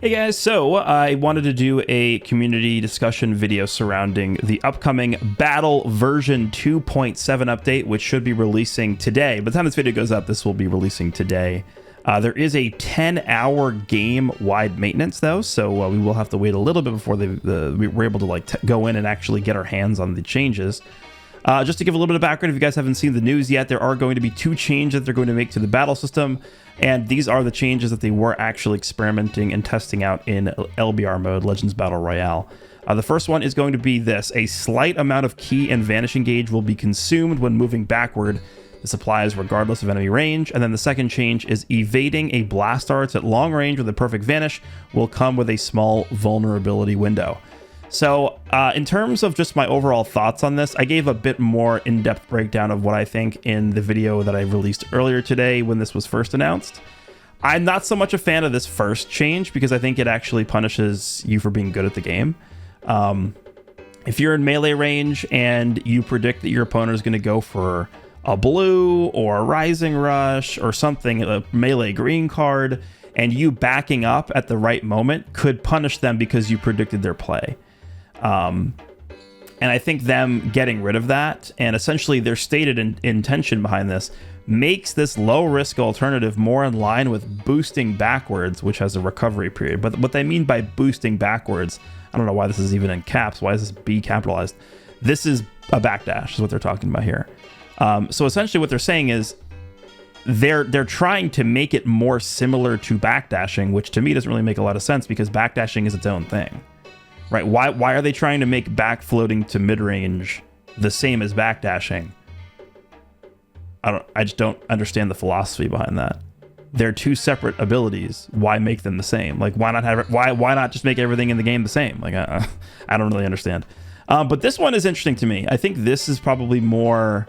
Hey guys, so I wanted to do a community discussion video surrounding the upcoming Battle version 2.7 update, which should be releasing today. By the time this video goes up, this will be releasing today. There is a 10-hour game-wide maintenance though, so we will have to wait a little bit before we're able to go in and actually get our hands on the changes. Just to give a little bit of background, if you guys haven't seen the news yet, there are going to be 2 changes that they're going to make to the battle system, and these are the changes that they were actually experimenting and testing out in LBR mode, Legends Battle Royale. The first one is going to be this: a slight amount of ki and vanishing gauge will be consumed when moving backward. This applies regardless of enemy range. And then the second change is evading a blast darts at long range with a perfect vanish will come with a small vulnerability window. So in terms of just my overall thoughts on this, I gave a bit more in-depth breakdown of what I think in the video that I released earlier today when this was first announced. I'm not so much a fan of this first change because I think it actually punishes you for being good at the game. If you're in melee range and you predict that your opponent is going to go for a blue or a rising rush or something, a melee green card, and you backing up at the right moment could punish them because you predicted their play. And I think them getting rid of that, and essentially their stated intention behind this, makes this low risk alternative more in line with boosting backwards, which has a recovery period. But what they mean by boosting backwards, I don't know why this is even in caps. Why is this B capitalized? This is a backdash is what they're talking about here. So essentially what they're saying is they're trying to make it more similar to backdashing, which to me doesn't really make a lot of sense because backdashing is its own thing. Right? Why are they trying to make back floating to mid-range the same as backdashing? I just don't understand the philosophy behind that. They're 2 separate abilities. Why make them the same? Like, why not just make everything in the game the same? Like, I don't really understand. But this one is interesting to me. I think this is probably more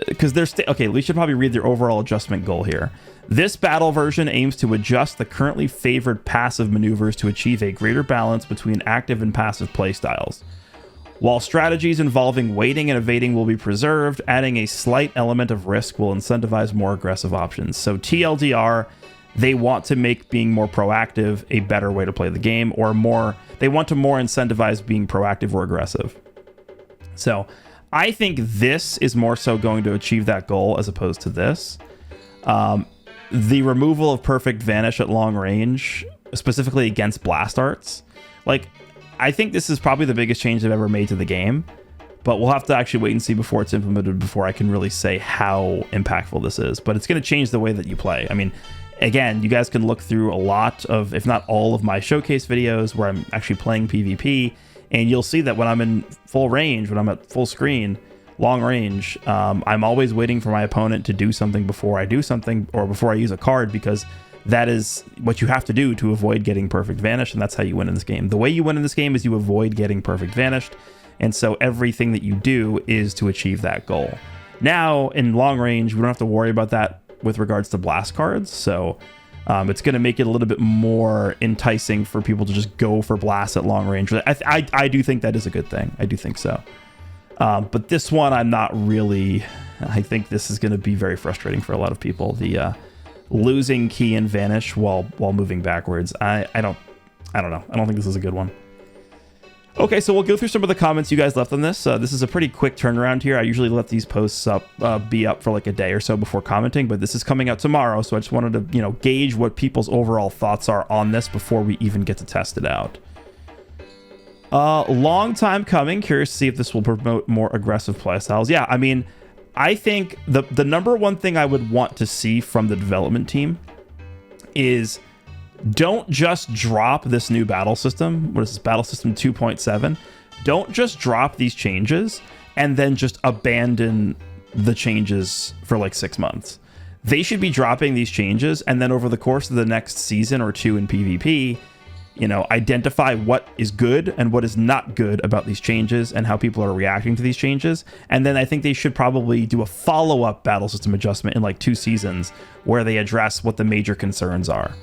because they're okay. We should probably read their overall adjustment goal here. This battle version aims to adjust the currently favored passive maneuvers to achieve a greater balance between active and passive playstyles. While strategies involving waiting and evading will be preserved, adding a slight element of risk will incentivize more aggressive options. So TLDR, they want to make being more proactive a better way to play the game, or they want to more incentivize being proactive or aggressive. So I think this is more so going to achieve that goal as opposed to this. The removal of perfect vanish at long range, specifically against blast darts, like, I think this is probably the biggest change they've ever made to the game, but we'll have to actually wait and see before it's implemented before I can really say how impactful this is. But it's going to change the way that you play. I mean, again, you guys can look through a lot of, if not all of my showcase videos where I'm actually playing PvP, and you'll see that when I'm in full range, when I'm at full screen, long range, I'm always waiting for my opponent to do something before I do something, or before I use a card, because that is what you have to do to avoid getting perfect vanish, and that's how you win in this game. The way you win in this game is you avoid getting perfect vanished, and so everything that you do is to achieve that goal. Now, in long range, we don't have to worry about that with regards to blast cards, so it's going to make it a little bit more enticing for people to just go for blasts at long range. I do think that is a good thing. I do think so. But this one, I'm not really... I think this is going to be very frustrating for a lot of people. The losing ki and vanish while moving backwards. I don't know. I don't think this is a good one. Okay, so we'll go through some of the comments you guys left on this. This is a pretty quick turnaround here. I usually let these posts be up for like a day or so before commenting, but this is coming out tomorrow, so I just wanted to, gauge what people's overall thoughts are on this before we even get to test it out. Long time coming. Curious to see if this will promote more aggressive playstyles. Yeah, I mean, I think the number one thing I would want to see from the development team is don't just drop this new battle system. What is this? Battle system 2.7. Don't just drop these changes and then just abandon the changes for like 6 months. They should be dropping these changes, and then over the course of the next season or 2 in PvP, identify what is good and what is not good about these changes and how people are reacting to these changes. And then I think they should probably do a follow-up battle system adjustment in like 2 seasons where they address what the major concerns are.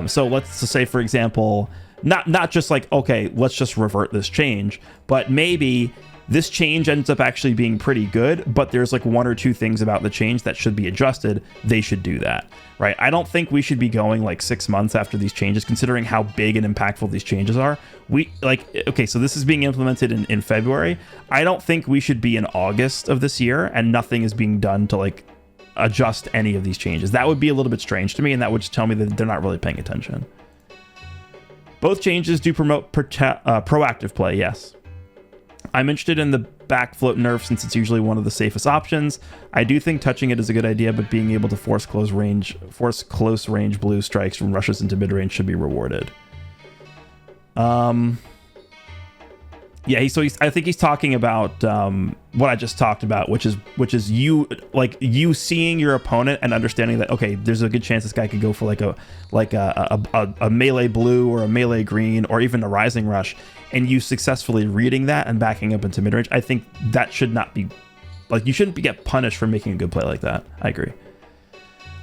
So let's say, for example, not just like, okay, let's just revert this change, but maybe This change ends up actually being pretty good, but there's like one or two things about the change that should be adjusted. They should do that, right? I don't think we should be going like 6 months after these changes, considering how big and impactful these changes are. Okay, so this is being implemented in February. I don't think we should be in August of this year and nothing is being done to like adjust any of these changes. That would be a little bit strange to me, and that would just tell me that they're not really paying attention. Both changes do promote proactive play, yes. I'm interested in the back float nerf since it's usually one of the safest options. I do think touching it is a good idea, but being able to force close range blue strikes from rushes into mid range should be rewarded. Yeah, I think he's talking about what I just talked about, which is you seeing your opponent and understanding that, okay, there's a good chance this guy could go for like a melee blue or a melee green or even a rising rush, and you successfully reading that and backing up into midrange. I think that should not be, like, you shouldn't get punished for making a good play like that. I agree.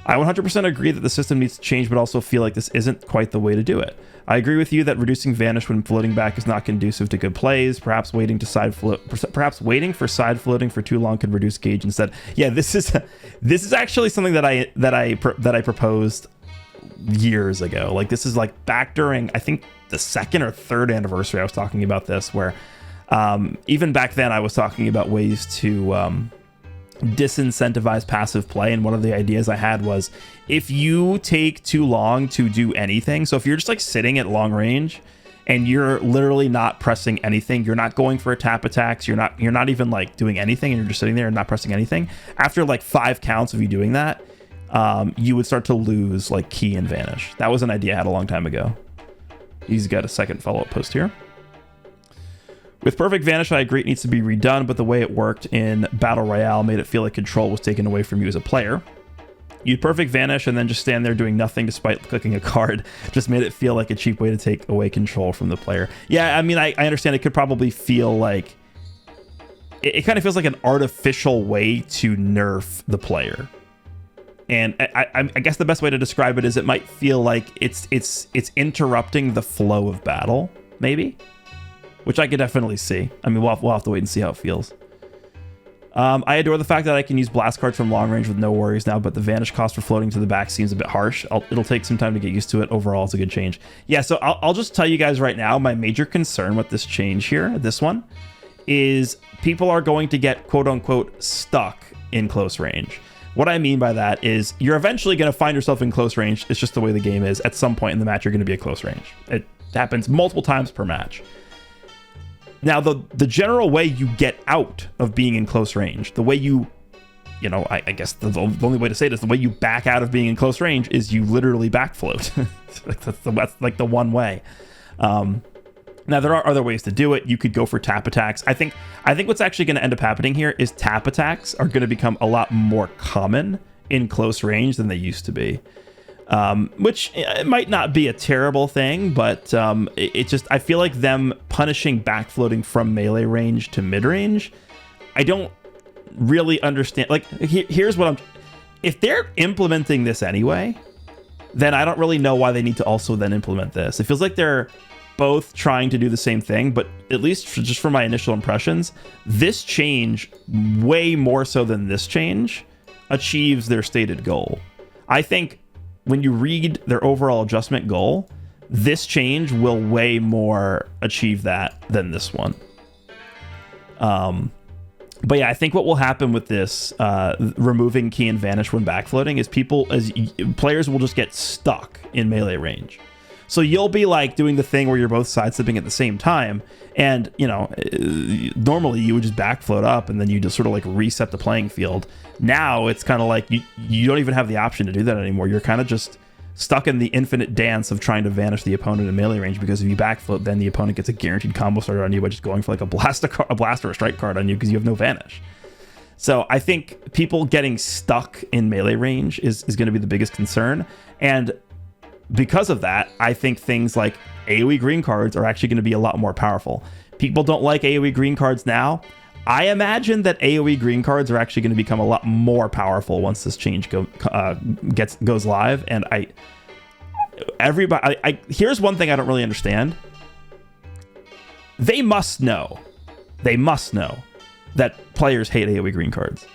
I 100% agree that the system needs to change, but also feel like this isn't quite the way to do it. I agree with you that reducing vanish when floating back is not conducive to good plays. Perhaps waiting for side floating for too long could reduce gauge instead. Yeah, this is actually something that I proposed years ago. Like, this is like back during, I think, the second or third anniversary I was talking about this, where even back then I was talking about ways to disincentivize passive play, and one of the ideas I had was, if you take too long to do anything, so if you're just like sitting at long range and you're literally not pressing anything, you're not going for tap attacks, you're not even like doing anything, and you're just sitting there and not pressing anything, after like 5 counts of you doing that, you would start to lose like key and vanish. That was an idea I had a long time ago. He's got a second follow-up post here. With Perfect Vanish, I agree it needs to be redone, but the way it worked in Battle Royale made it feel like control was taken away from you as a player. You'd Perfect Vanish and then just stand there doing nothing despite clicking a card. Just made it feel like a cheap way to take away control from the player. Yeah, I mean, I understand it could probably feel like... It kind of feels like an artificial way to nerf the player. And I guess the best way to describe it is it might feel like it's interrupting the flow of battle, maybe? Which I could definitely see. I mean, we'll have to wait and see how it feels. I adore the fact that I can use blast cards from long range with no worries now, but the vanish cost for floating to the back seems a bit harsh. It'll take some time to get used to it. Overall, it's a good change. Yeah, so I'll just tell you guys right now, my major concern with this change here, this one, is people are going to get quote-unquote stuck in close range. What I mean by that is you're eventually going to find yourself in close range. It's just the way the game is. At some point in the match, you're going to be at close range. It happens multiple times per match. Now, the general way you get out of being in close range, the way I guess the only way to say it is the way you back out of being in close range is you literally back float. That's like the one way. Now, there are other ways to do it. You could go for tap attacks. I think what's actually going to end up happening here is tap attacks are going to become a lot more common in close range than they used to be. Which it might not be a terrible thing, but it just, I feel like them punishing back floating from melee range to mid range, I don't really understand. Like, here's what if they're implementing this anyway, then I don't really know why they need to also then implement this. It feels like they're both trying to do the same thing, but at least just from my initial impressions, this change, way more so than this change, achieves their stated goal. I think when you read their overall adjustment goal, this change will way more achieve that than this one. But yeah, I think what will happen with this removing key and vanish when backfloating is players will just get stuck in melee range. So you'll be like doing the thing where you're both sidestepping at the same time, and normally you would just backfloat up and then you just sort of like reset the playing field. Now it's kind of like you don't even have the option to do that anymore. You're kind of just stuck in the infinite dance of trying to vanish the opponent in melee range, because if you backfloat, then the opponent gets a guaranteed combo starter on you by just going for like a blast or a strike card on you because you have no vanish. So I think people getting stuck in melee range is going to be the biggest concern, and because of that, I think things like AoE green cards are actually going to be a lot more powerful. People don't like AoE green cards now. I imagine that AoE green cards are actually going to become a lot more powerful once this change goes live. And here's one thing I don't really understand. They must know they must know that players hate AoE green cards.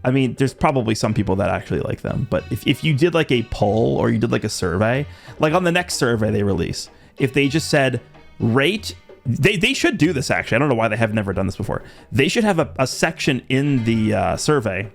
I mean, there's probably some people that actually like them, but if you did like a poll or you did like a survey, like on the next survey they release, if they just said rate, they should do this actually. I don't know why they have never done this before. They should have a section in the survey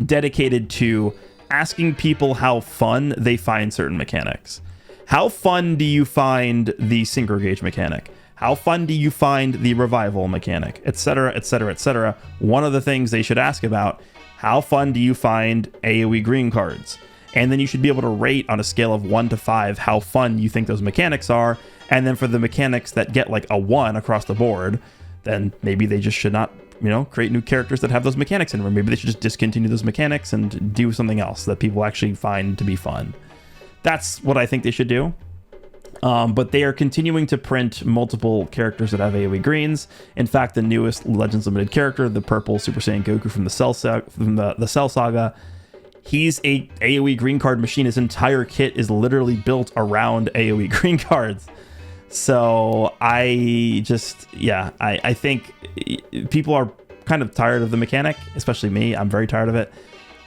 dedicated to asking people how fun they find certain mechanics. How fun do you find the synchro gauge mechanic? How fun do you find the revival mechanic, etc., etc., etc.? One of the things they should ask about, how fun do you find AoE green cards? And then you should be able to rate on a scale of 1 to 5 how fun you think those mechanics are. And then for the mechanics that get like a 1 across the board, then maybe they just should not, create new characters that have those mechanics in them. Or maybe they should just discontinue those mechanics and do something else that people actually find to be fun. That's what I think they should do. But they are continuing to print multiple characters that have AoE greens. In fact, the newest Legends Limited character, the purple Super Saiyan Goku from the Cell Saga, he's a AoE green card machine. His entire kit is literally built around AoE green cards. So I think people are kind of tired of the mechanic, especially me. I'm very tired of it.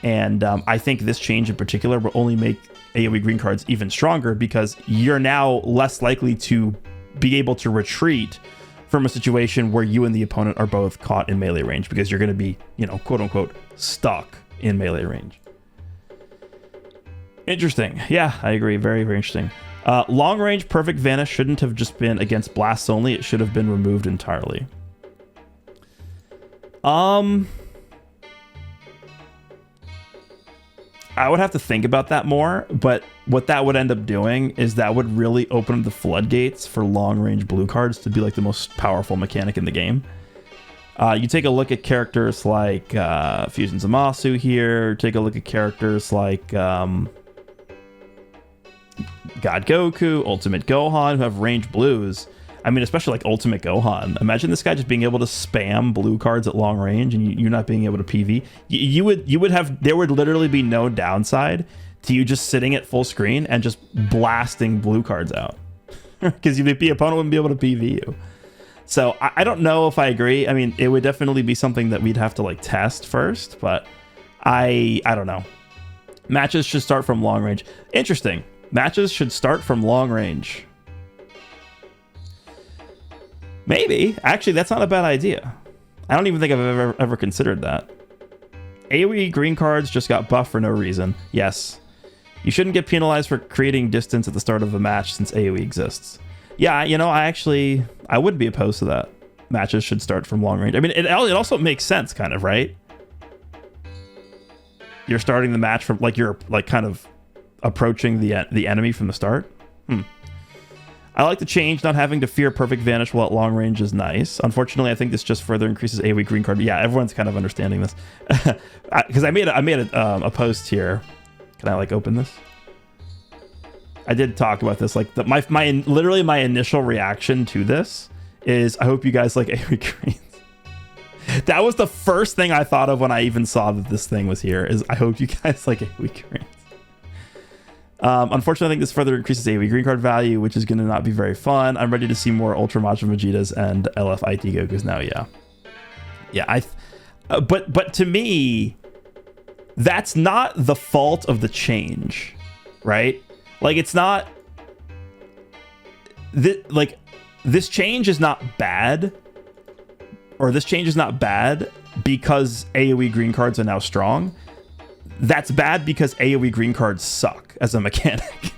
And I think this change in particular will only make AoE green cards even stronger, because you're now less likely to be able to retreat from a situation where you and the opponent are both caught in melee range, because you're going to be, quote unquote, stuck in melee range. Interesting. Yeah, I agree. Very, very interesting. Long range perfect vanish shouldn't have just been against blasts only. It should have been removed entirely. I would have to think about that more, but what that would end up doing is that would really open up the floodgates for long range blue cards to be like the most powerful mechanic in the game. You take a look at characters like Fusion Zamasu here, take a look at characters like God Goku, Ultimate Gohan, who have range blues. I mean, especially like Ultimate Gohan. Imagine this guy just being able to spam blue cards at long range and you not being able to PV. There would literally be no downside to you just sitting at full screen and just blasting blue cards out. Because the opponent wouldn't be able to PV you. So I don't know if I agree. I mean, it would definitely be something that we'd have to like test first, but I don't know. Matches should start from long range. Interesting. Matches should start from long range. Maybe. Actually, that's not a bad idea. I don't even think I've ever considered that. AoE green cards just got buffed for no reason. Yes. You shouldn't get penalized for creating distance at the start of a match since AoE exists. Yeah, I would be opposed to that. Matches should start from long range. I mean, it also makes sense, kind of, right? You're starting the match from, like, you're, like, kind of approaching the enemy from the start. I like the change. Not having to fear perfect vanish while at long range is nice. Unfortunately, I think this just further increases AoE green card. Yeah, everyone's kind of understanding this. Because I made a post here. Can I like open this? I did talk about this. Like literally my initial reaction to this is, I hope you guys like AoE greens. That was the first thing I thought of when I even saw that this thing was here. Is I hope you guys like AoE greens. Unfortunately, I think this further increases AoE green card value, which is going to not be very fun. I'm ready to see more Ultra Majin Vegetas and LF IT Gokus now. Yeah. But to me, that's not the fault of the change, right? Like, it's not this change is not bad, or this change is not bad because AoE green cards are now strong. That's bad because AoE green cards suck as a mechanic,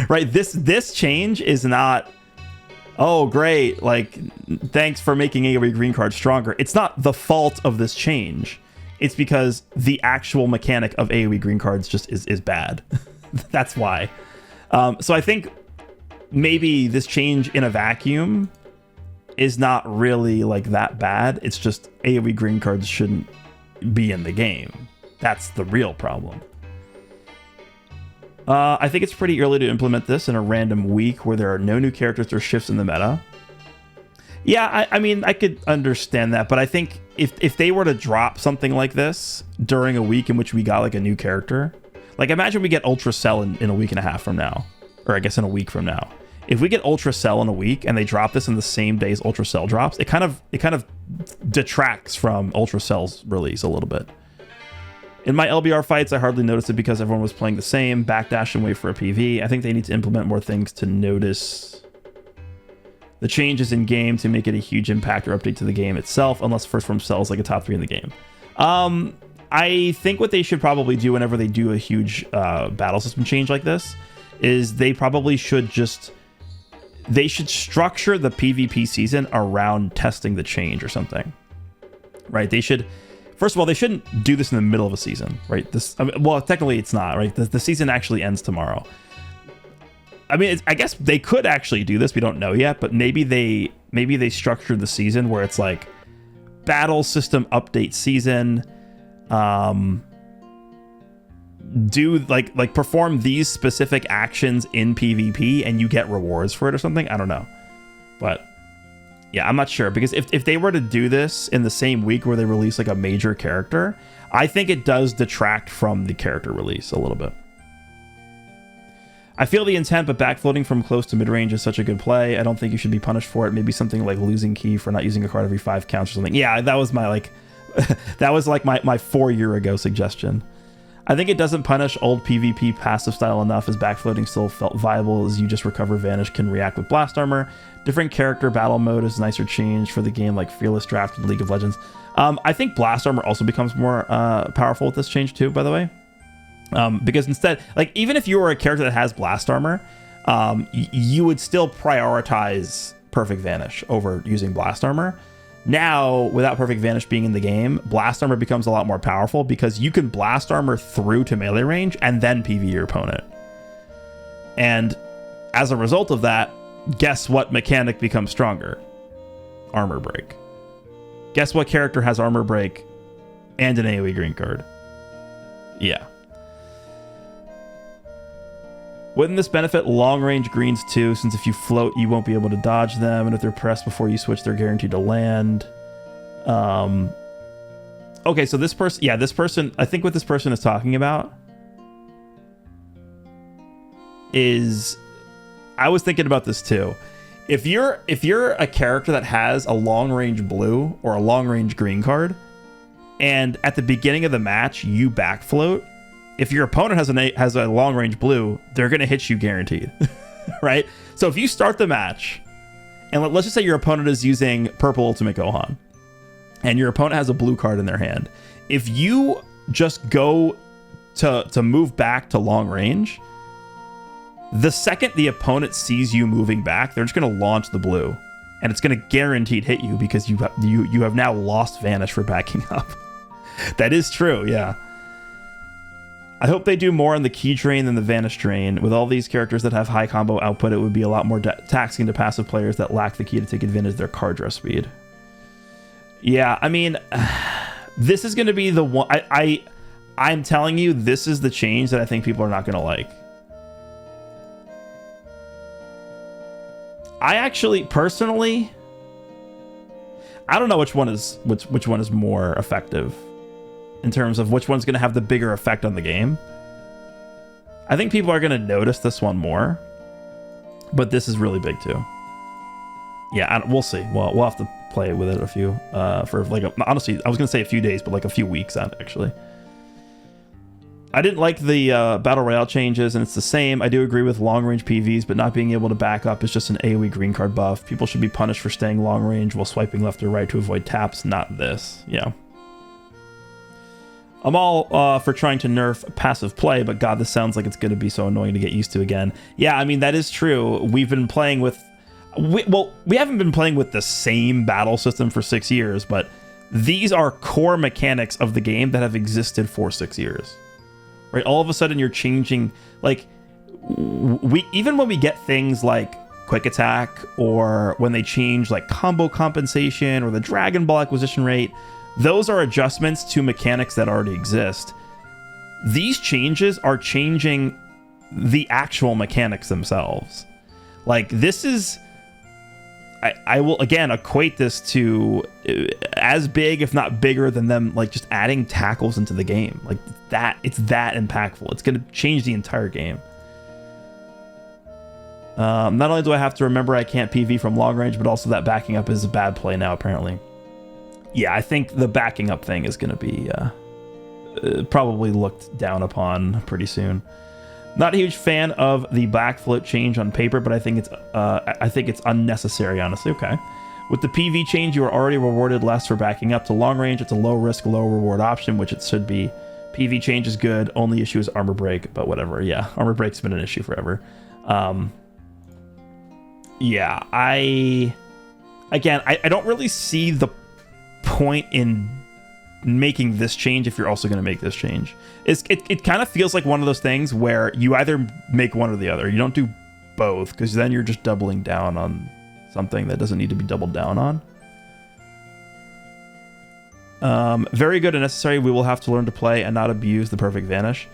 right? This change is not, oh, great, like, thanks for making AoE green cards stronger. It's not the fault of this change. It's because the actual mechanic of AoE green cards just is bad. That's why. So I think maybe this change in a vacuum is not really like that bad. It's just AoE green cards shouldn't be in the game. That's the real problem. I think it's pretty early to implement this in a random week where there are no new characters or shifts in the meta. Yeah, I mean, I could understand that, but I think if they were to drop something like this during a week in which we got like a new character, like imagine we get Ultra Cell in a week and a half from now, or I guess in a week from now. If we get Ultra Cell in a week and they drop this in the same day as Ultra Cell drops, it kind of detracts from Ultra Cell's release a little bit. In my LBR fights, I hardly noticed it because everyone was playing the same, backdash and wait for a PV. I think they need to implement more things to notice the changes in game to make it a huge impact or update to the game itself, unless First Form sells like a top 3 in the game. I think what they should probably do whenever they do a huge battle system change like this is they probably should structure the PvP season around testing the change or something, right? First of all, they shouldn't do this in the middle of a season, right? Well, technically it's not, right? The season actually ends tomorrow. I mean, I guess they could actually do this. We don't know yet, but maybe they structured the season where it's like battle system update season. Do like perform these specific actions in PvP and you get rewards for it or something. I don't know, but yeah, I'm not sure, because if they were to do this in the same week where they release like a major character, I think it does detract from the character release a little bit. I feel the intent, but backfloating from close to mid-range is such a good play. I don't think you should be punished for it. Maybe something like losing key for not using a card every 5 counts or something. Yeah, that was my that was like my 4 year ago suggestion. I think it doesn't punish old PvP passive style enough, as backfloating still felt viable as you just recover Vanish can react with Blast Armor. Different character battle mode is a nicer change for the game, like Fearless Draft in League of Legends. I think Blast Armor also becomes more powerful with this change too, by the way. Because instead, like, even if you were a character that has Blast Armor, you would still prioritize Perfect Vanish over using Blast Armor. Now, without Perfect Vanish being in the game, Blast Armor becomes a lot more powerful because you can Blast Armor through to melee range and then PV your opponent. And as a result of that, guess what mechanic becomes stronger? Armor Break. Guess what character has Armor Break and an AoE green card? Yeah. Wouldn't this benefit long-range greens too, since if you float, you won't be able to dodge them, and if they're pressed before you switch, they're guaranteed to land? Okay, so this person, I think what this person is talking about is, I was thinking about this too. If you're a character that has a long-range blue or a long-range green card, and at the beginning of the match, you backfloat, if your opponent has a long range blue, they're going to hit you guaranteed, right? So if you start the match, and let's just say your opponent is using purple Ultimate Gohan, and your opponent has a blue card in their hand, if you just go to move back to long range, the second the opponent sees you moving back, they're just going to launch the blue, and it's going to guaranteed hit you because you have now lost Vanish for backing up. That is true, yeah. I hope they do more on the key drain than the Vanish drain. With all these characters that have high combo output, it would be a lot more taxing to passive players that lack the key to take advantage of their card draw speed. Yeah, I mean, this is going to be the one. I'm telling you, this is the change that I think people are not going to like. I actually, personally, I don't know which one is more effective in terms of which one's going to have the bigger effect on the game. I think people are going to notice this one more, but this is really big too. Yeah, we'll see. We'll have to play with it a few for like honestly, I was going to say a few days, but like a few weeks out actually. I didn't like the Battle Royale changes, and it's the same. I do agree with long-range PVs, but not being able to back up is just an AoE green card buff. People should be punished for staying long-range while swiping left or right to avoid taps, not this. Yeah. I'm all for trying to nerf passive play, but God, this sounds like it's going to be so annoying to get used to again. Yeah, I mean, that is true. We've been playing with... we haven't been playing with the same battle system for 6 years, but these are core mechanics of the game that have existed for 6 years. Right? All of a sudden, you're changing... Like, even when we get things like quick attack, or when they change like combo compensation or the Dragon Ball acquisition rate... Those are adjustments to mechanics that already exist. These changes are changing the actual mechanics themselves. Like, this is... I will, again, equate this to as big, if not bigger, than them, like, just adding tackles into the game. Like, that, it's that impactful. It's going to change the entire game. Not only do I have to remember I can't PV from long range, but also that backing up is a bad play now, apparently. Yeah, I think the backing up thing is going to be probably looked down upon pretty soon. Not a huge fan of the back float change on paper, but I think it's unnecessary, honestly. Okay. With the PV change, you are already rewarded less for backing up to long range. It's a low risk, low reward option, which it should be. PV change is good. Only issue is armor break, but whatever. Yeah, armor break's been an issue forever. Yeah, I don't really see the point in making this change if you're also going to make this change. It kind of feels like one of those things where you either make one or the other. You don't do both, because then you're just doubling down on something that doesn't need to be doubled down on. Very good and necessary. We will have to learn to play and not abuse the perfect vanish.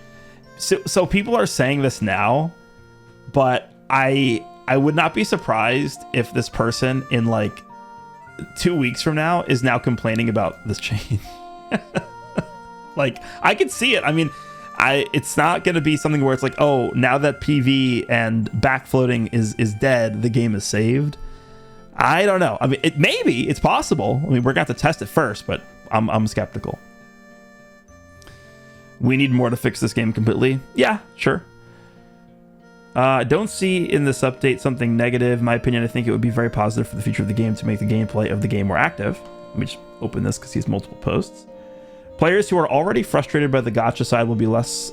So people are saying this now, but I would not be surprised if this person in like 2 weeks from now is now complaining about this change. Like, I could see it. I mean, it's not going to be something where it's like, oh, now that PV and backfloating is dead, the game is saved. I don't know. I mean, it's possible. I mean, we're going to have to test it first, but I'm skeptical. We need more to fix this game completely. Yeah, sure. I don't see in this update something negative. In my opinion, I think it would be very positive for the future of the game to make the gameplay of the game more active. Let me just open this because he has multiple posts. Players who are already frustrated by the gacha side will be less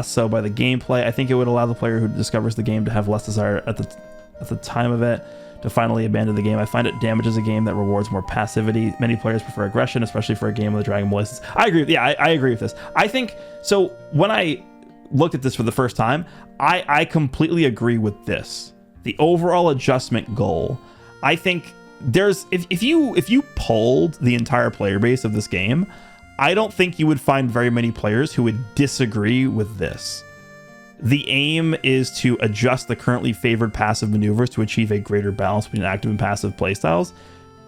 so by the gameplay. I think it would allow the player who discovers the game to have less desire at the time of it to finally abandon the game. I find it damages a game that rewards more passivity. Many players prefer aggression, especially for a game with a Dragon Ball license. I agree. Yeah, I agree with this. I think so. When I looked at this for the first time, I completely agree with this. The overall adjustment goal. I think there's if you polled the entire player base of this game, I don't think you would find very many players who would disagree with this. The aim is to adjust the currently favored passive maneuvers to achieve a greater balance between active and passive playstyles.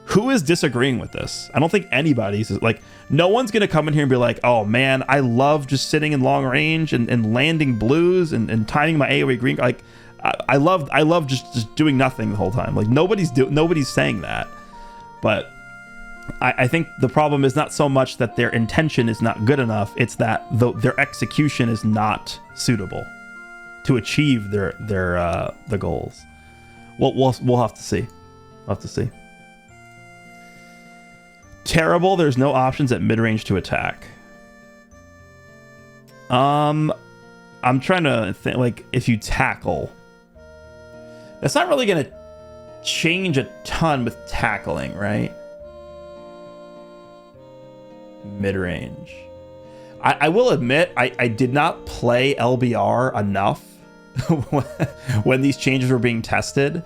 Who is disagreeing with this? I don't think anybody's like, no one's going to come in here and be like, oh man, I love just sitting in long range and landing blues and timing my AoE green. Like, I love just doing nothing the whole time. Like, nobody's saying that. But I think the problem is not so much that their intention is not good enough. It's that their execution is not suitable to achieve their goals. We'll have to see. We'll have to see. Terrible. There's no options at mid-range to attack. I'm trying to think, like, if you tackle, that's not really going to change a ton with tackling, right? Mid-range. I will admit, I did not play LBR enough when these changes were being tested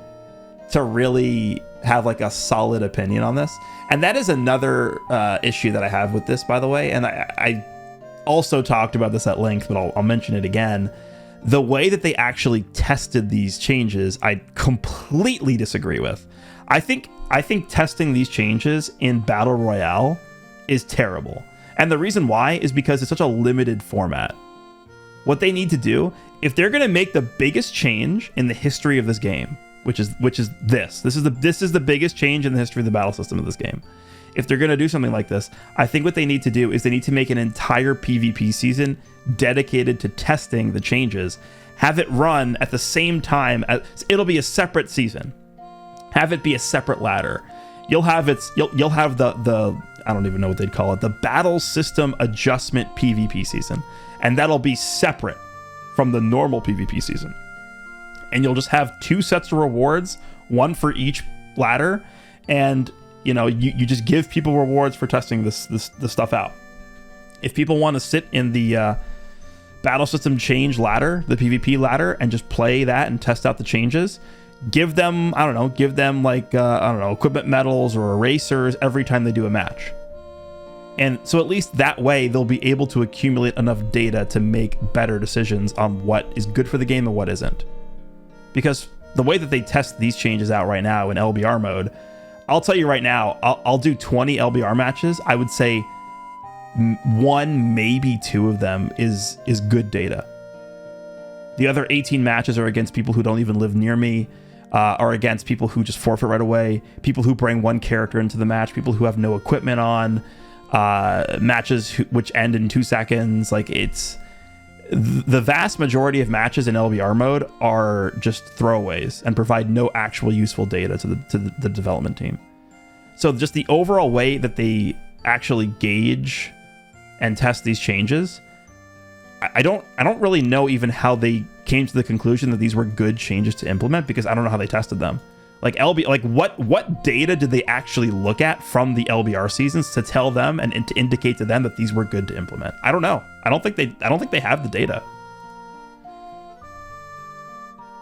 to really have like a solid opinion on this. And that is another issue that I have with this, by the way. And I also talked about this at length, but I'll mention it again. The way that they actually tested these changes, I completely disagree with. I think testing these changes in Battle Royale is terrible. And the reason why is because it's such a limited format. What they need to do, if they're going to make the biggest change in the history of this game, which is this is the biggest change in the history of the battle system of this game. If they're going to do something like this, I think what they need to do is they need to make an entire PvP season dedicated to testing the changes. Have it run at the same time it'll be a separate season. Have it be a separate ladder. You'll have the I don't even know what they'd call it, the battle system adjustment PvP season, and that'll be separate from the normal PvP season. And you'll just have 2 sets of rewards, one for each ladder, and you just give people rewards for testing this stuff out. If people want to sit in the battle system change ladder, the PvP ladder, and just play that and test out the changes, give them like equipment medals or erasers every time they do a match. And so at least that way they'll be able to accumulate enough data to make better decisions on what is good for the game and what isn't. Because the way that they test these changes out right now in LBR mode, I'll tell you right now, I'll do 20 LBR matches. I would say 1, maybe 2 of them is good data. The other 18 matches are against people who don't even live near me, or against people who just forfeit right away, people who bring one character into the match, people who have no equipment on, matches which end in 2 seconds. Like, it's the vast majority of matches in LBR mode are just throwaways and provide no actual useful data to the development team. So just the overall way that they actually gauge and test these changes, I don't really know even how they came to the conclusion that these were good changes to implement, because I don't know how they tested them. Like what data did they actually look at from the LBR seasons to tell them and to indicate to them that these were good to implement? I don't know. I don't think they have the data.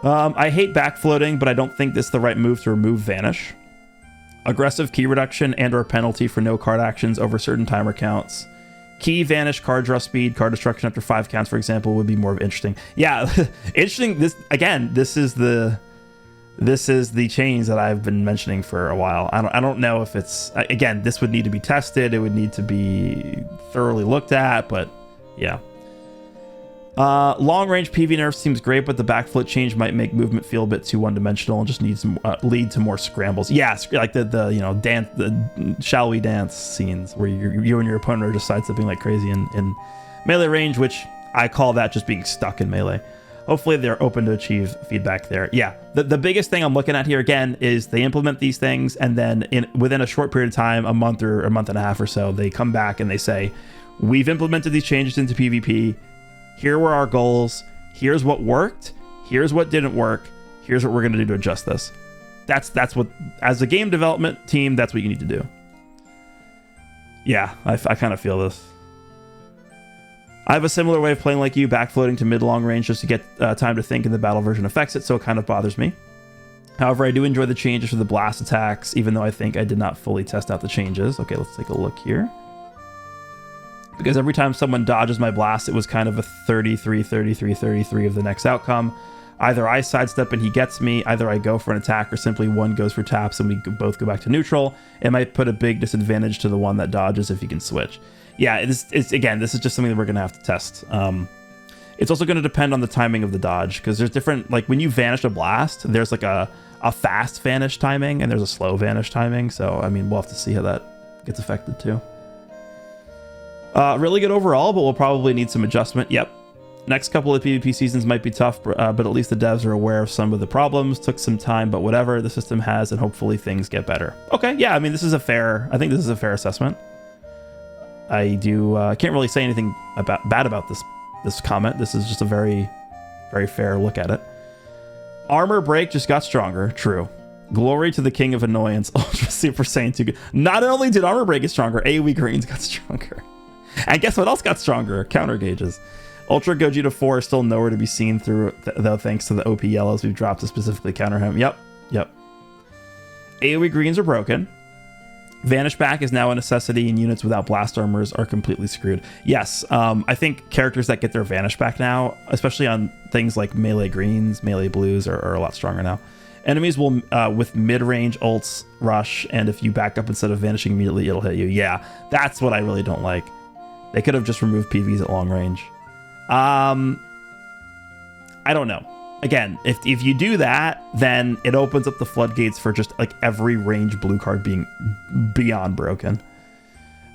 I hate backfloating, but I don't think this is the right move to remove Vanish. Aggressive key reduction and or penalty for no card actions over certain timer counts. Key, vanish, card draw speed, card destruction after 5 counts, for example, would be more interesting. Yeah, interesting. This is the change that I've been mentioning for a while. I don't know if it's, again, this would need to be tested. It would need to be thoroughly looked at, but yeah. Long range PV nerf seems great, but the backflip change might make movement feel a bit too one-dimensional and just needs to lead to more scrambles. Yeah, like the dance, the shall we dance scenes where you and your opponent are just sidestepping like crazy in melee range, which I call that just being stuck in melee. Hopefully they're open to achieve feedback there. Yeah, the biggest thing I'm looking at here again is they implement these things, and then within a short period of time, a month or a month and a half or so, they come back and they say, we've implemented these changes into PvP. Here were our goals. Here's what worked. Here's what didn't work. Here's what we're going to do to adjust this. That's what, as a game development team, that's what you need to do. Yeah, I kind of feel this. I have a similar way of playing like you, backfloating to mid-long range just to get time to think, and the battle version affects it, so it kind of bothers me. However, I do enjoy the changes for the blast attacks, even though I think I did not fully test out the changes. Okay, let's take a look here. Because every time someone dodges my blast, it was kind of a 33, 33, 33 of the next outcome. Either I sidestep and he gets me, either I go for an attack, or simply one goes for taps and we both go back to neutral. It might put a big disadvantage to the one that dodges if you can switch. Yeah, again, this is just something that we're going to have to test. It's also going to depend on the timing of the dodge, because there's different, like when you vanish a blast, there's like a fast vanish timing and there's a slow vanish timing. So, I mean, we'll have to see how that gets affected too. Really good overall, but we'll probably need some adjustment. Yep. Next couple of PvP seasons might be tough, but at least the devs are aware of some of the problems. Took some time, but whatever. The system has, and hopefully things get better. Okay, yeah, I mean, I think this is a fair assessment. I can't really say anything bad about this comment. This is just a very, very fair look at it. Armor break just got stronger. True. Glory to the king of annoyance. Ultra Super Saiyan 2. Not only did armor break get stronger, AoE greens got stronger. And guess what else got stronger? Counter gauges. Ultra Gogeta 4 is still nowhere to be seen through, though, thanks to the OP yellows we've dropped to specifically counter him. Yep. AoE greens are broken. Vanish back is now a necessity, and units without blast armors are completely screwed. Yes, I think characters that get their Vanish back now, especially on things like melee greens, melee blues, are a lot stronger now. Enemies will, with mid-range ults, rush, and if you back up instead of vanishing immediately, it'll hit you. Yeah, that's what I really don't like. They could have just removed PVs at long range. I don't know. Again, if you do that, then it opens up the floodgates for just like every range blue card being beyond broken.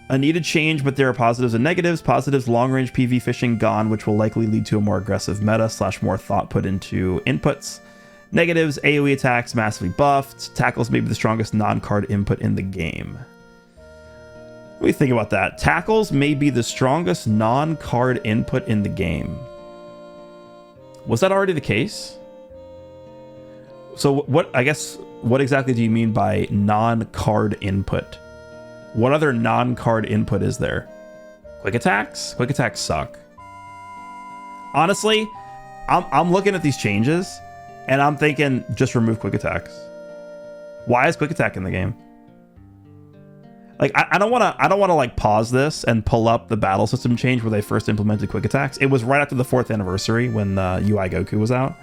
A needed change, but there are positives and negatives. Positives, long range PV fishing gone, which will likely lead to a more aggressive meta / more thought put into inputs. Negatives, AoE attacks massively buffed. Tackles may be the strongest non-card input in the game. What do you think about that? Tackles may be the strongest non-card input in the game. Was that already the case? So what exactly do you mean by non-card input? What other non-card input is there? Quick attacks? Quick attacks suck. Honestly, I'm looking at these changes and I'm thinking just remove quick attacks. Why is quick attack in the game? Like, I don't want to like pause this and pull up the battle system change where they first implemented quick attacks. It was right after the 4th anniversary when UI Goku was out.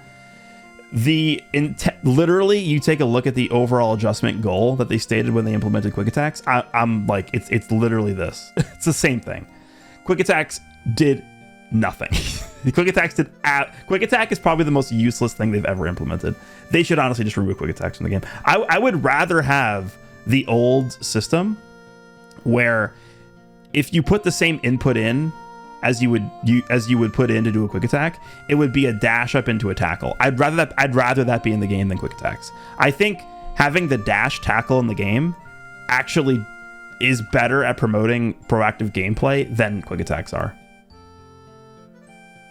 Literally, you take a look at the overall adjustment goal that they stated when they implemented quick attacks. I'm like, it's literally this. It's the same thing. Quick attacks did nothing. Quick attacks Quick attack is probably the most useless thing they've ever implemented. They should honestly just remove quick attacks from the game. I would rather have the old system where if you put the same input in as you would put in to do a quick attack, it would be a dash up into a tackle. I'd rather that be in the game than quick attacks. I think having the dash tackle in the game actually is better at promoting proactive gameplay than quick attacks are.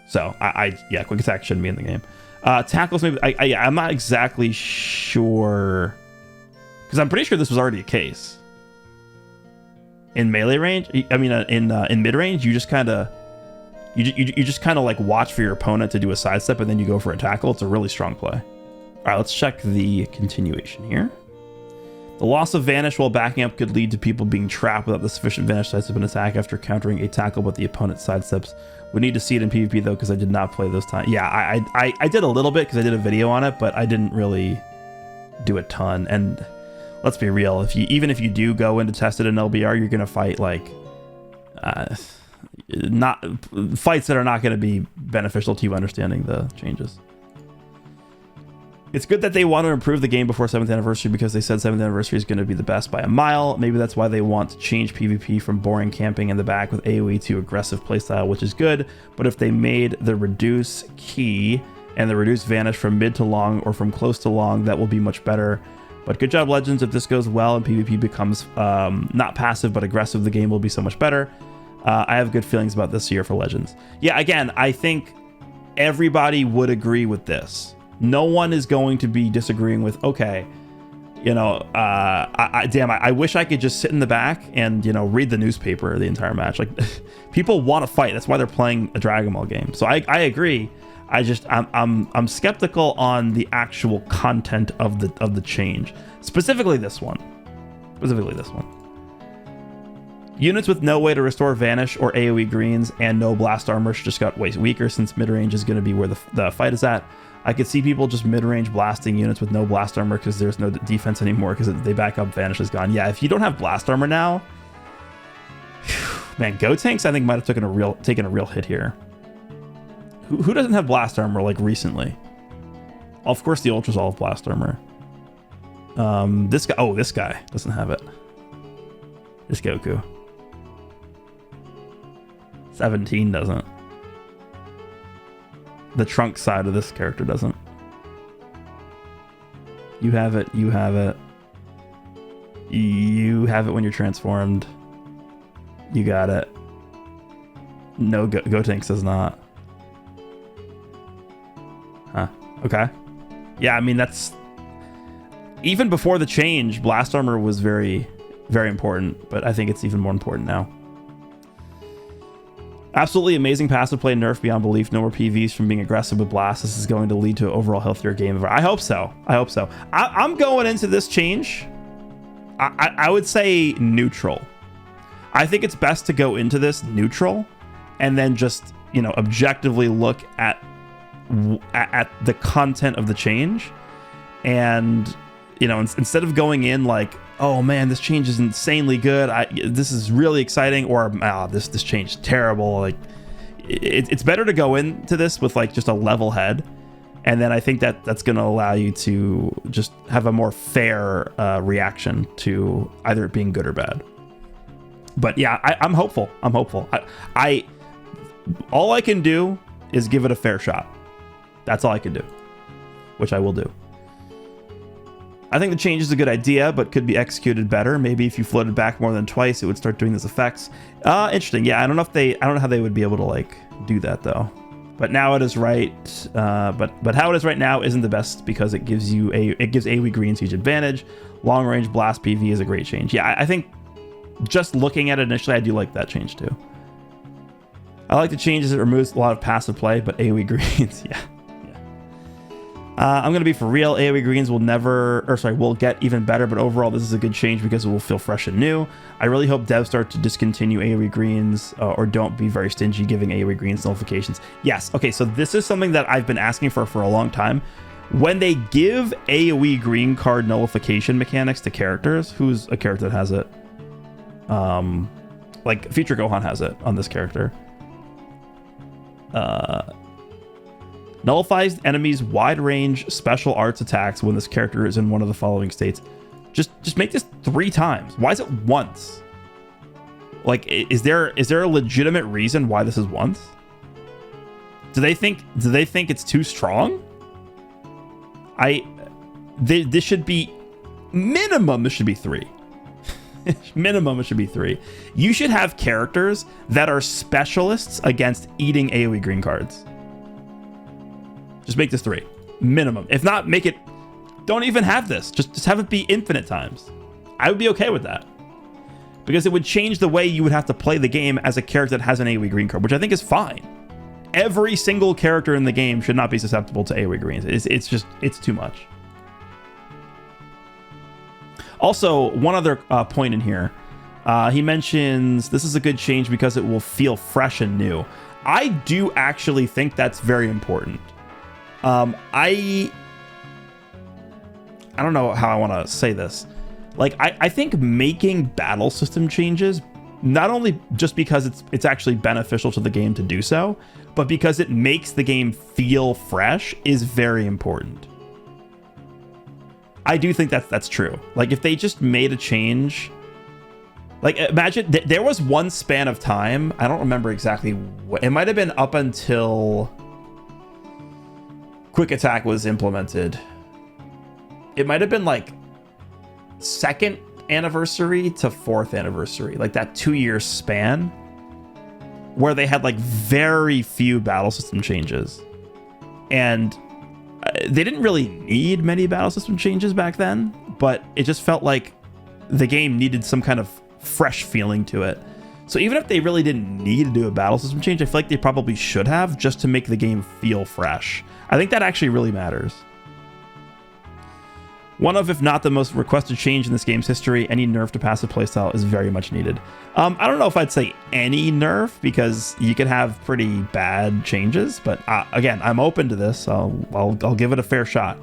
So yeah, quick attack shouldn't be in the game. Tackles, maybe. I'm not exactly sure, because I'm pretty sure this was already a case. In melee range, I mean, in mid range, you just kind of like watch for your opponent to do a sidestep and then you go for a tackle. It's a really strong play. All right, let's check the continuation here. The loss of Vanish while backing up could lead to people being trapped without the sufficient Vanish sidestep an attack after countering a tackle, but the opponent sidesteps. We need to see it in PvP though, because I did not play those times. Yeah, I did a little bit because I did a video on it, but I didn't really do a ton. And let's be real, even if you do go into test it in LBR, you're gonna fight like not fights that are not going to be beneficial to you understanding the changes. It's good that they want to improve the game before 7th anniversary, because they said 7th anniversary is going to be the best by a mile. Maybe that's why they want to change PvP from boring camping in the back with AoE to aggressive playstyle, which is good. But if they made the reduce key and the reduce vanish from mid to long or from close to long, that will be much better. But good job, Legends. If this goes well and PvP becomes not passive but aggressive, the game will be so much better. I have good feelings about this year for Legends. Yeah, again, I think everybody would agree with this. No one is going to be disagreeing with, okay, you know, I wish I could just sit in the back and, you know, read the newspaper the entire match. Like, people want to fight. That's why they're playing a Dragon Ball game. So I agree. I'm skeptical on the actual content of the change. Specifically this one. Units with no way to restore Vanish or AoE greens and no blast armor just got way weaker, since mid-range is going to be where the fight is at. I could see people just mid-range blasting units with no blast armor because there's no defense anymore because they back up, Vanish is gone. Yeah, if you don't have blast armor now, man, Gotenks I think might have taken a real hit here. Who doesn't have blast armor like recently? Of course the Ultras all have blast armor. This guy doesn't have it. This Goku. 17 doesn't. The Trunk side of this character doesn't. You have it. You have it. You have it when you're transformed. You got it. No, Gotenks does not. Huh. Okay. Yeah, I mean, that's... Even before the change, blast armor was very, very important, but I think it's even more important now. Absolutely amazing passive play, nerf beyond belief. No more PVs from being aggressive with blast. This is going to lead to an overall healthier game. I hope so. I'm going into this change, I would say neutral. I think it's best to go into this neutral and then just, you know, objectively look at the content of the change. And, you know, instead of going in like, oh man, this change is insanely good, this is really exciting, or this change is terrible. Like, it's better to go into this with like just a level head, and then I think that's going to allow you to just have a more fair reaction to either it being good or bad. But yeah, I'm hopeful. All I can do is give it a fair shot. That's all I can do, which I will do. I think the change is a good idea, but could be executed better. Maybe if you floated back more than twice, it would start doing those effects. Interesting. Yeah, I don't know how they would be able to like do that though. But now it is right. But how it is right now isn't the best, because it gives AoE green siege advantage. Long range blast PV is a great change. Yeah, I think just looking at it initially, I do like that change too. I like the changes. It removes a lot of passive play, but AoE greens, yeah. I'm going to be for real. AoE greens will get even better, but overall this is a good change because it will feel fresh and new. I really hope devs start to discontinue AoE greens or don't be very stingy giving AoE greens nullifications. Yes, okay, so this is something that I've been asking for a long time. When they give AoE green card nullification mechanics to characters, who's a character that has it? Like Future Gohan has it on this character. Nullifies enemies' wide range special arts attacks when this character is in one of the following states. Just make this 3 times. Why is it once? Like, is there a legitimate reason why this is once? Do they think it's too strong? This should be minimum. This should be 3. Minimum, it should be 3. You should have characters that are specialists against eating AoE green cards. Just make this 3. Minimum. If not, make it... Don't even have this. Just have it be infinite times. I would be okay with that. Because it would change the way you would have to play the game as a character that has an AoE green card, which I think is fine. Every single character in the game should not be susceptible to AoE greens. It's too much. Also, one other point in here. He mentions this is a good change because it will feel fresh and new. I do actually think that's very important. I don't know how I want to say this. Like, I think making battle system changes, not only just because it's actually beneficial to the game to do so, but because it makes the game feel fresh, is very important. I do think that's true. Like, if they just made a change, like, imagine there was one span of time, I don't remember exactly what, it might have been up until Quick Attack was implemented. It might have been like 2nd anniversary to 4th anniversary, like that 2-year span where they had like very few battle system changes, and they didn't really need many battle system changes back then, but it just felt like the game needed some kind of fresh feeling to it. So even if they really didn't need to do a battle system change, I feel like they probably should have, just to make the game feel fresh. I think that actually really matters. One of, if not the most requested change in this game's history, any nerf to passive playstyle is very much needed. I don't know if I'd say any nerf, because you could have pretty bad changes, but again, I'm open to this. I'll give it a fair shot.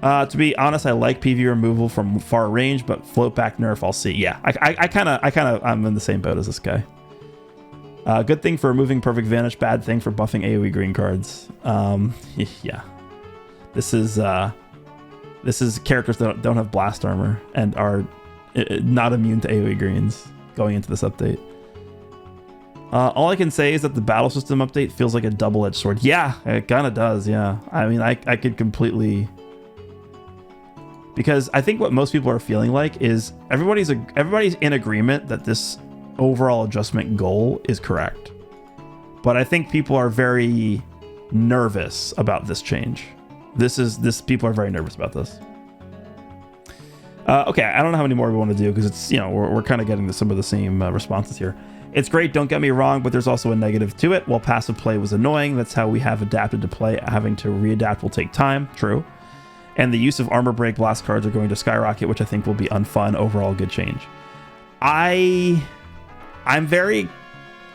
To be honest, I like PV removal from far range, but float back nerf, I'll see. Yeah, I'm in the same boat as this guy. Good thing for removing perfect vanish, bad thing for buffing AoE green cards. Yeah, this is characters that don't have blast armor and are not immune to AoE greens going into this update. All I can say is that the battle system update feels like a double-edged sword. Yeah, it kind of does. Yeah, I mean, I could completely, because I think what most people are feeling like is everybody's in agreement that this overall adjustment goal is correct, but I think people are very nervous about this change. People are very nervous about this. Okay, I don't know how many more we want to do, because it's, we're kind of getting to some of the same responses here. It's great, don't get me wrong, but there's also a negative to it. While passive play was annoying, that's how we have adapted to play. Having to readapt will take time. True. And the use of armor break blast cards are going to skyrocket, which I think will be unfun. Overall, good change. I'm very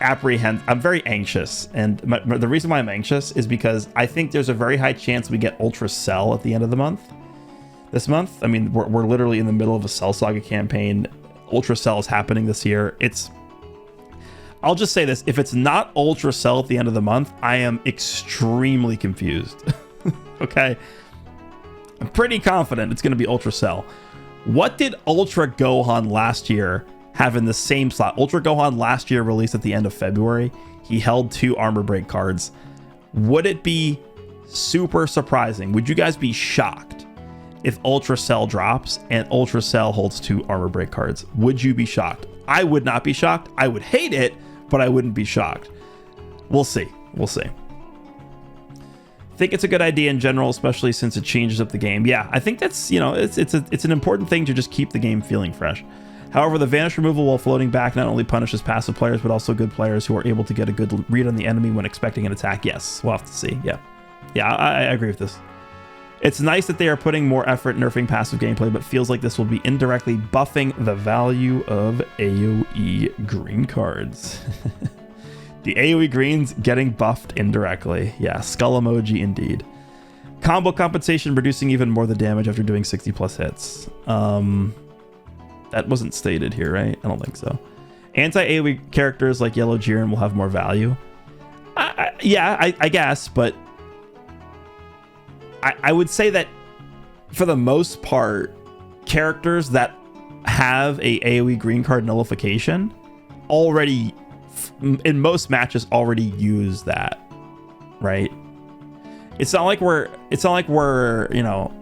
I'm very anxious, and the reason why I'm anxious is because I think there's a very high chance we get Ultra Cell at the end of the month. This month, I mean, we're literally in the middle of a Cell Saga campaign. Ultra Cell is happening this year. I'll just say this: if it's not Ultra Cell at the end of the month, I am extremely confused. Okay, I'm pretty confident it's going to be Ultra Cell. What did Ultra Gohan last year have in the same slot? Ultra Gohan last year released at the end of February. He held 2 armor break cards. Would it be super surprising? Would you guys be shocked if Ultra Cell drops and Ultra Cell holds 2 armor break cards? Would you be shocked? I would not be shocked. I would hate it, but I wouldn't be shocked. We'll see. We'll see. I think it's a good idea in general, especially since it changes up the game. Yeah, I think that's, it's an important thing to just keep the game feeling fresh. However, the vanish removal while floating back not only punishes passive players, but also good players who are able to get a good read on the enemy when expecting an attack. Yes, we'll have to see. Yeah, I agree with this. It's nice that they are putting more effort nerfing passive gameplay, but feels like this will be indirectly buffing the value of AoE green cards. The AoE greens getting buffed indirectly. Yeah, skull emoji indeed. Combo compensation reducing even more the damage after doing 60 plus hits. That wasn't stated here, right? I don't think so. Anti-AoE characters like Yellow Jiren will have more value. I Yeah, I guess, but I would say that for the most part, characters that have a AoE green card nullification already, in most matches, already use that, right? It's not like we're you know,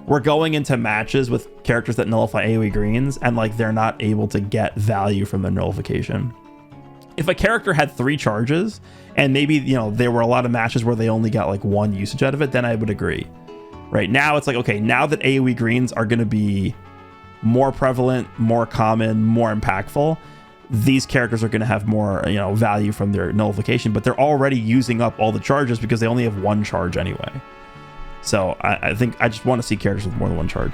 we're going into matches with characters that nullify AoE greens and like they're not able to get value from the nullification. If a character had 3 charges and maybe, you know, there were a lot of matches where they only got like 1 usage out of it, then I would agree. Right now it's like, okay, now that AoE greens are going to be more prevalent, more common, more impactful, these characters are going to have more, you know, value from their nullification, but they're already using up all the charges because they only have 1 charge anyway. So I think I just want to see characters with more than 1 charge.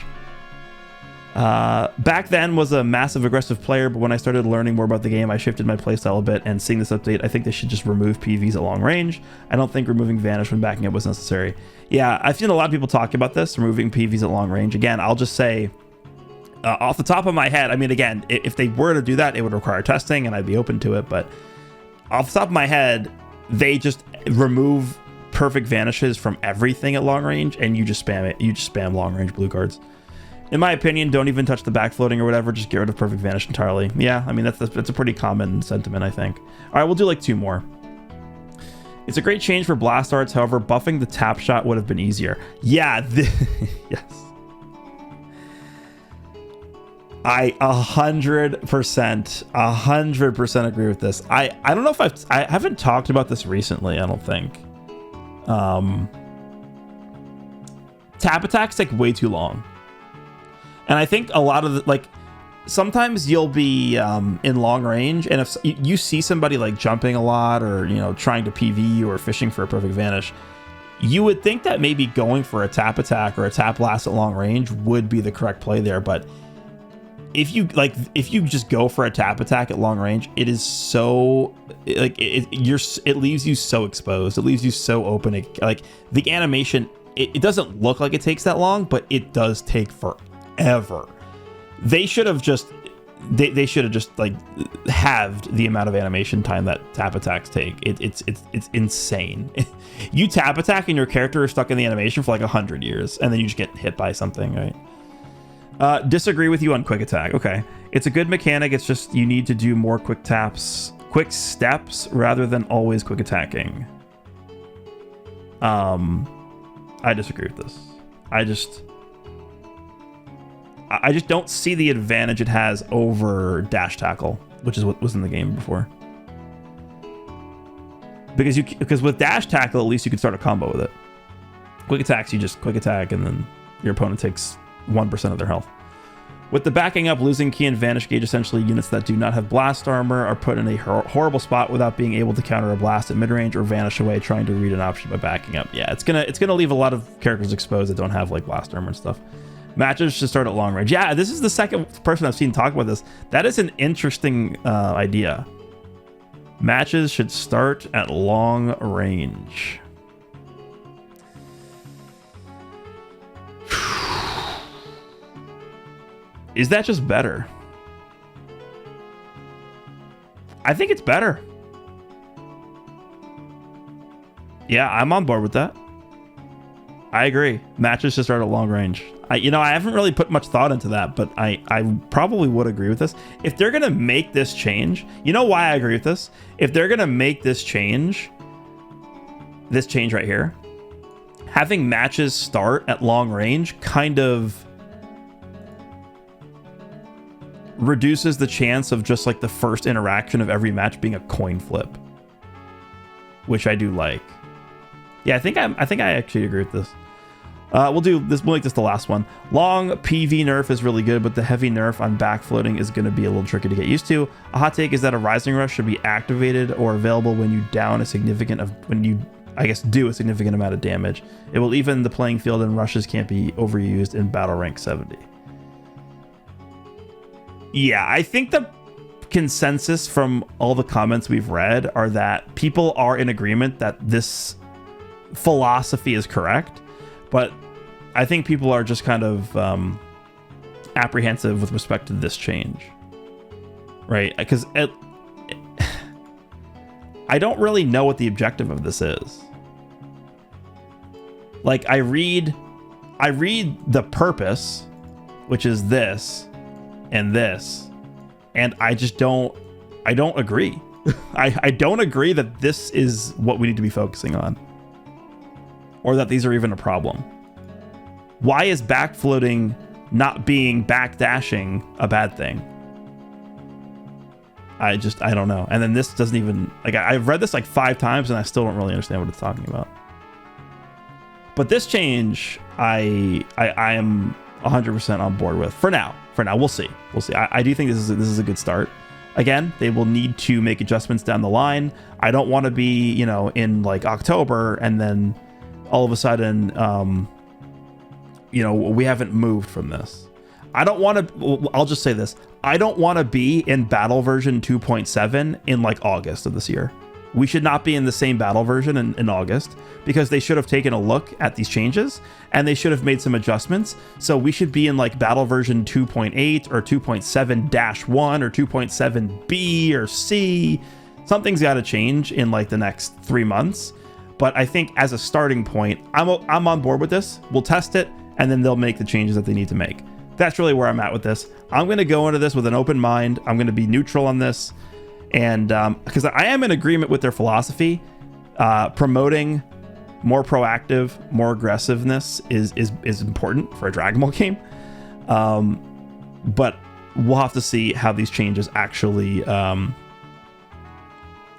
Back then was a massive aggressive player, but when I started learning more about the game, I shifted my playstyle a bit, and seeing this update, I think they should just remove PVs at long range. I don't think removing Vanish when backing up was necessary. Yeah, I've seen a lot of people talk about this, removing PVs at long range. Again, I'll just say, off the top of my head, I mean, again, if they were to do that, it would require testing, and I'd be open to it, but off the top of my head, they just remove perfect vanishes from everything at long range, and you just spam it. You just spam long range blue cards. In my opinion, don't even touch the backfloating or whatever. Just get rid of perfect vanish entirely. Yeah, I mean, that's a pretty common sentiment, I think. All right, we'll do like 2 more. It's a great change for blast arts. However, buffing the tap shot would have been easier. Yeah, yes. I 100% agree with this. I don't know if I haven't talked about this recently, I don't think. Tap attacks take way too long. And I think a lot of the, like, sometimes you'll be in long range, and if you see somebody like jumping a lot or, you know, trying to PV or fishing for a perfect vanish, you would think that maybe going for a tap attack or a tap blast at long range would be the correct play there. But if you just go for a tap attack at long range, it is so like it leaves you so exposed. It leaves you so open. Like the animation, it doesn't look like it takes that long, but it does take forever. They should have just like halved the amount of animation time that tap attacks take. It's insane. You tap attack and your character is stuck in the animation for like 100 years, and then you just get hit by something, right? Disagree with you on quick attack. Okay, it's a good mechanic. It's just you need to do more quick steps rather than always quick attacking. I disagree with this. I just don't see the advantage it has over dash tackle, which is what was in the game before. Because with dash tackle, at least you can start a combo with it. Quick attacks, you just quick attack, and then your opponent takes 1% of their health. With the backing up, losing key and vanish gauge, essentially units that do not have blast armor are put in a horrible spot without being able to counter a blast at mid-range or vanish away trying to read an option by backing up. Yeah, it's gonna leave a lot of characters exposed that don't have like blast armor and stuff. Matches should start at long range. Yeah, this is the second person I've seen talk about this. That is an interesting idea. Matches should start at long range. Is that just better? I think it's better. Yeah, I'm on board with that. I agree. Matches should start at long range. I haven't really put much thought into that, but I probably would agree with this. If they're gonna make this change, you know why I agree with this? If they're gonna make this change right here, having matches start at long range kind of reduces the chance of just like the first interaction of every match being a coin flip, which I do like. Yeah, I think I actually agree with this. We'll make this the last one. Long PV nerf is really good, but the heavy nerf on backfloating is going to be a little tricky to get used to. A hot take is that a Rising Rush should be activated or available when you do a significant amount of damage. It will even the playing field, and rushes can't be overused in battle rank 70. Yeah, I think the consensus from all the comments we've read are that people are in agreement that this philosophy is correct, but I think people are just kind of apprehensive with respect to this change, right? Because I don't really know what the objective of this is. Like, I read the purpose, which is this and this, and I don't agree. I don't agree that this is what we need to be focusing on, or that these are even a problem. Why is backfloating not being backdashing a bad thing? I don't know. And then this doesn't even, like, I've read this like 5 times and I still don't really understand what it's talking about. But this change, I am 100% on board with for now. We'll see. I do think this is a good start. Again, they will need to make adjustments down the line. I don't want to be, in like October and then all of a sudden, we haven't moved from this. I don't want to, I'll just say this. I don't want to be in battle version 2.7 in like August of this year. We should not be in the same battle version in August, because they should have taken a look at these changes and they should have made some adjustments. So we should be in like battle version 2.8 or 2.7-1 or 2.7B or C. Something's got to change in like the next 3 months. But I think as a starting point, I'm on board with this. We'll test it and then they'll make the changes that they need to make. That's really where I'm at with this. I'm going to go into this with an open mind. I'm going to be neutral on this. And because I am in agreement with their philosophy, promoting more proactive, more aggressiveness is important for a Dragon Ball game. But we'll have to see how these changes actually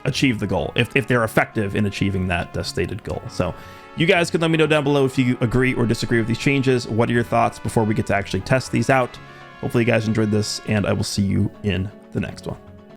achieve the goal, if they're effective in achieving that stated goal. So you guys can let me know down below if you agree or disagree with these changes. What are your thoughts before we get to actually test these out? Hopefully you guys enjoyed this, and I will see you in the next one.